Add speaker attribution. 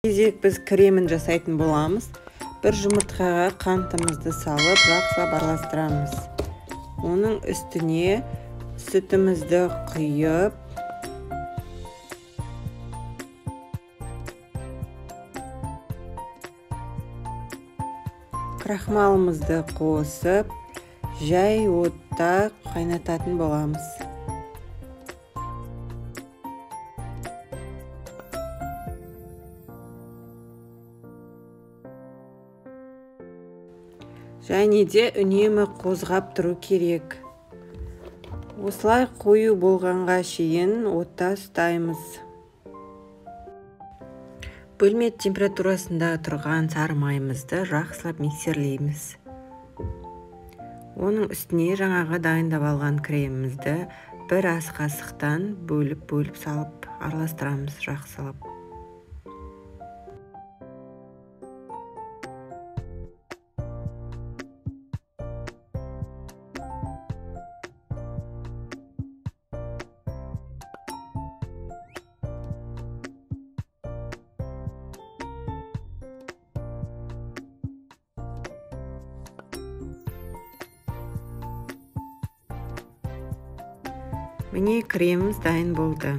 Speaker 1: Кезек біз кремін жасайтын боламыз. Бір жұмыртқаға қантымызды салып, жақсылап араластырамыз. Оның үстіне сүтімізді құйып, крахмалымызды қосып, жай отта қайнататын боламыз. Және де үнемі қозғап тұру керек. Осылай қою болғанға шейін отта ұстаймыз. Бөлме температурасында тұрған сары майымызды жақсылап миксерлейміз. Оның үстіне жаңағы дайындап алған кремімізді бір ас қасықтан бөліп салып араластырамыз жақсылап. Міне креміміз дайын болды.